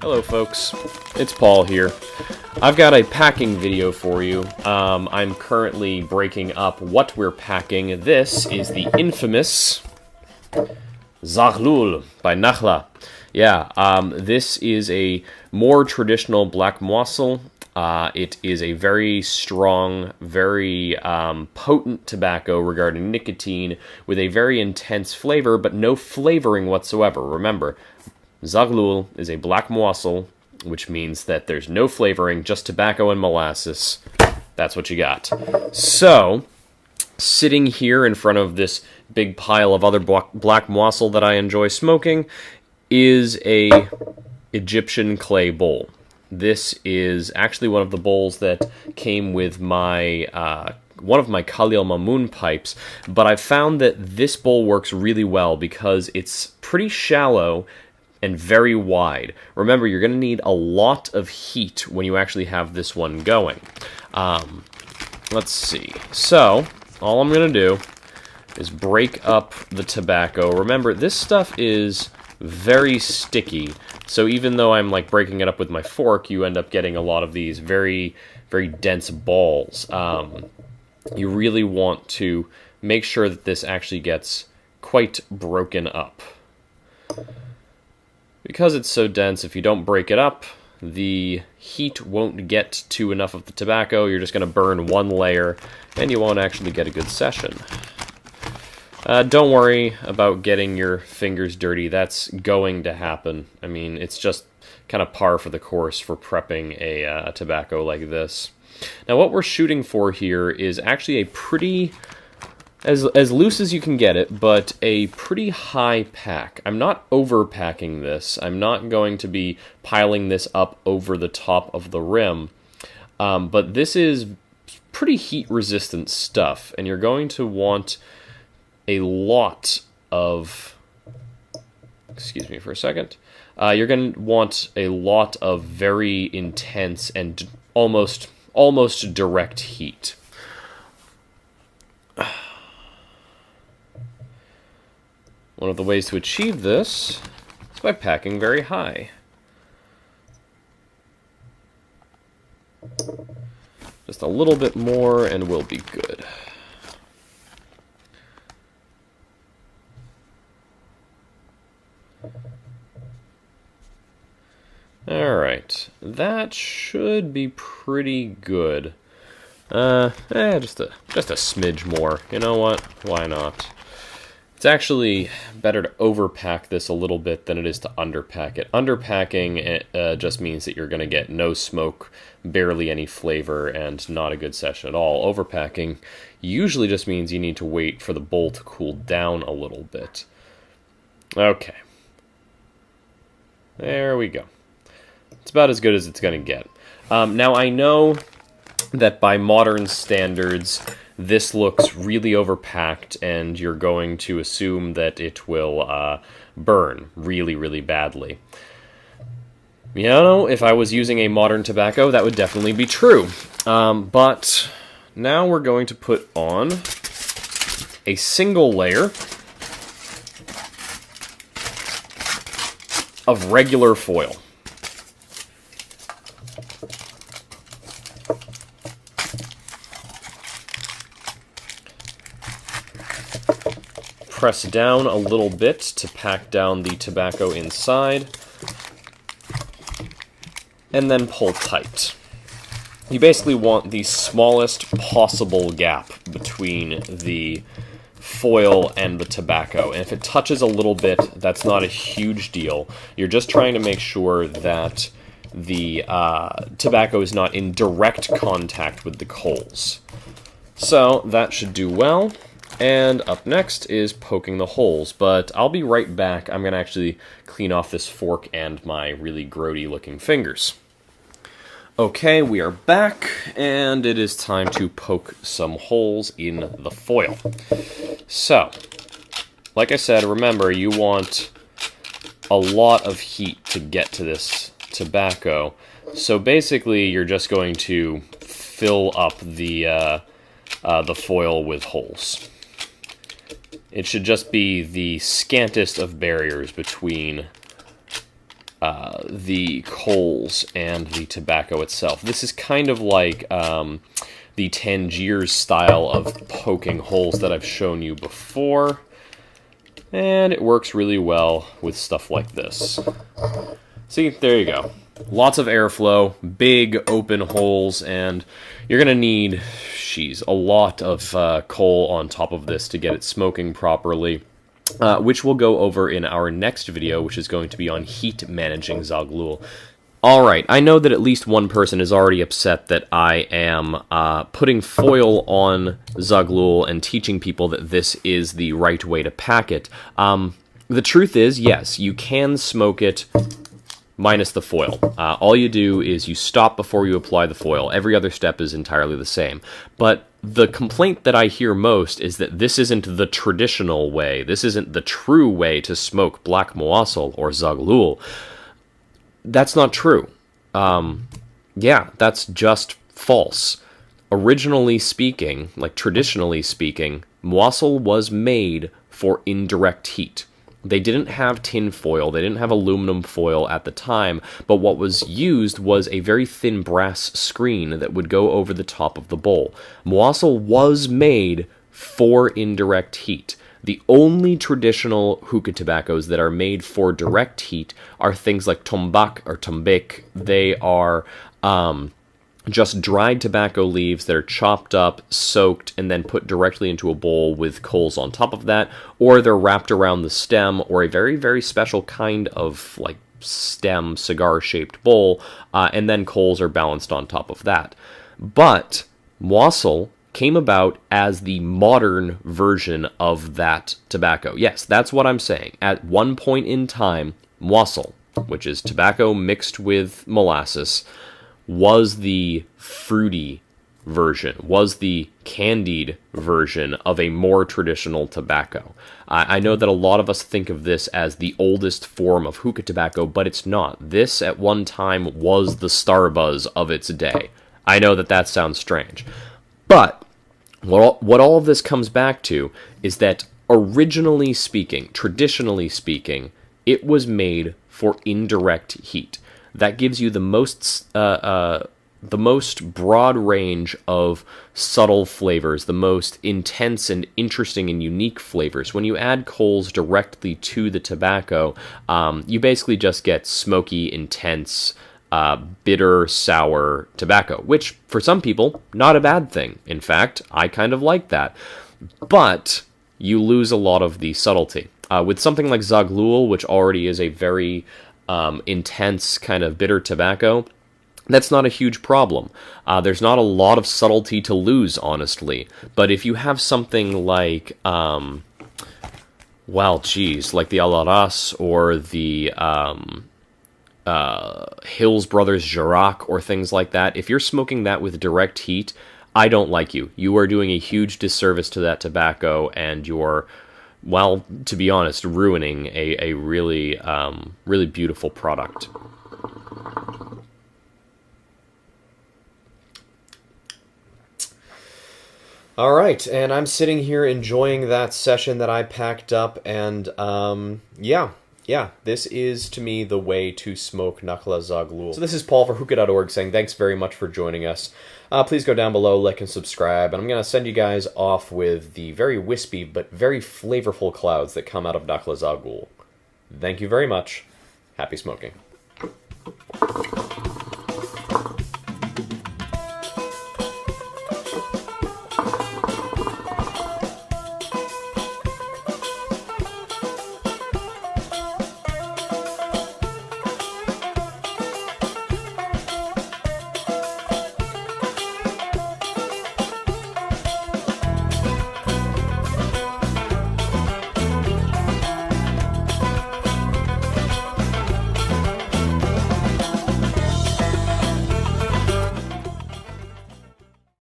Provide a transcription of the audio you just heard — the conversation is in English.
Hello folks, it's Paul here. I've got a packing video for you. I'm currently breaking up what we're packing. This is the infamous Zaghloul by Nakhla. Yeah, this is a more traditional black moiselle. It is a very strong, very potent tobacco regarding nicotine with a very intense flavor, but no flavoring whatsoever. Remember, Zaghloul is a black moiselle, which means that there's no flavoring, just tobacco and molasses. That's what you got. So, sitting here in front of this big pile of other black moiselle that I enjoy smoking is a Egyptian clay bowl. This is actually one of the bowls that came with my one of my Khalil Mamoun pipes, but I found that this bowl works really well because it's pretty shallow and very wide. Remember, you're going to need a lot of heat when you actually have this one going. Let's see. So, all I'm going to do is break up the tobacco. Remember, this stuff is very sticky, so even though I'm like breaking it up with my fork, you end up getting a lot of these very, very dense balls. You really want to make sure that this actually gets quite broken up. Because it's so dense, if you don't break it up, the heat won't get to enough of the tobacco. You're just going to burn one layer, and you won't actually get a good session. Don't worry about getting your fingers dirty. That's going to happen. I mean, it's just kind of par for the course for prepping a tobacco like this. Now, what we're shooting for here is actually a pretty, as loose as you can get it, but a pretty high pack. I'm not overpacking this. I'm not going to be piling this up over the top of the rim. But this is pretty heat-resistant stuff, and you're going to want a lot of, excuse me for a second, you're going to want a lot of very intense and almost direct heat. One of the ways to achieve this is by packing very high. Just a little bit more and we'll be good. Alright, that should be pretty good. Just a smidge more. You know what? Why not? It's actually better to overpack this a little bit than it is to underpack it. Underpacking just means that you're going to get no smoke, barely any flavor, and not a good session at all. Overpacking usually just means you need to wait for the bowl to cool down a little bit. Okay. There we go. It's about as good as it's going to get. Now, I know that by modern standards, this looks really overpacked, and you're going to assume that it will burn really, really badly. You know, if I was using a modern tobacco, that would definitely be true. But now we're going to put on a single layer of regular foil. Press down a little bit to pack down the tobacco inside, and then pull tight. You basically want the smallest possible gap between the foil and the tobacco, and if it touches a little bit, that's not a huge deal. You're just trying to make sure that the tobacco is not in direct contact with the coals. So that should do well. And up next is poking the holes, but I'll be right back. I'm going to actually clean off this fork and my really grody looking fingers. Okay, we are back, and it is time to poke some holes in the foil. So, like I said, remember, you want a lot of heat to get to this tobacco. So basically, you're just going to fill up the foil with holes. It should just be the scantest of barriers between the coals and the tobacco itself. This is kind of like the Tangiers style of poking holes that I've shown you before, and it works really well with stuff like this. See, there you go. Lots of airflow, big open holes, and you're going to need, a lot of coal on top of this to get it smoking properly. Which we'll go over in our next video, which is going to be on heat managing Zaghloul. Alright, I know that at least one person is already upset that I am putting foil on Zaghloul and teaching people that this is the right way to pack it. The truth is, yes, you can smoke it minus the foil. All you do is you stop before you apply the foil. Every other step is entirely the same. But the complaint that I hear most is that this isn't the traditional way. This isn't the true way to smoke black moassul or Zaghloul. That's not true. Yeah, that's just false. Originally speaking, like traditionally speaking, moassul was made for indirect heat. They didn't have tin foil, they didn't have aluminum foil at the time, but what was used was a very thin brass screen that would go over the top of the bowl. Moassul was made for indirect heat. The only traditional hookah tobaccos that are made for direct heat are things like tombak or tombek. They are just dried tobacco leaves that are chopped up, soaked, and then put directly into a bowl with coals on top of that, or they're wrapped around the stem, or a very, very special kind of, like, stem cigar-shaped bowl, and then coals are balanced on top of that. But moassul came about as the modern version of that tobacco. Yes, that's what I'm saying. At one point in time, moassul, which is tobacco mixed with molasses, was the fruity version, was the candied version of a more traditional tobacco. I know that a lot of us think of this as the oldest form of hookah tobacco, but it's not. This, at one time, was the Starbuzz of its day. I know that that sounds strange. But what all of this comes back to is that originally speaking, traditionally speaking, it was made for indirect heat. That gives you the most broad range of subtle flavors, the most intense and interesting and unique flavors. When you add coals directly to the tobacco, you basically just get smoky, intense, bitter, sour tobacco, which for some people, not a bad thing. In fact, I kind of like that. But you lose a lot of the subtlety. With something like Zaghloul, which already is a very intense kind of bitter tobacco, that's not a huge problem. There's not a lot of subtlety to lose, honestly. But if you have something like, like the Alaras or the Hills Brothers Jirac or things like that, if you're smoking that with direct heat, I don't like you. You are doing a huge disservice to that tobacco, and you're, well, to be honest, ruining a really, really beautiful product. All right, and I'm sitting here enjoying that session that I packed up, and yeah, this is, to me, the way to smoke Nakhla Zaghloul. So this is Paul for hookah.org saying thanks very much for joining us. Please go down below, like, and subscribe, and I'm going to send you guys off with the very wispy but very flavorful clouds that come out of Nakhla Zaghloul. Thank you very much. Happy smoking.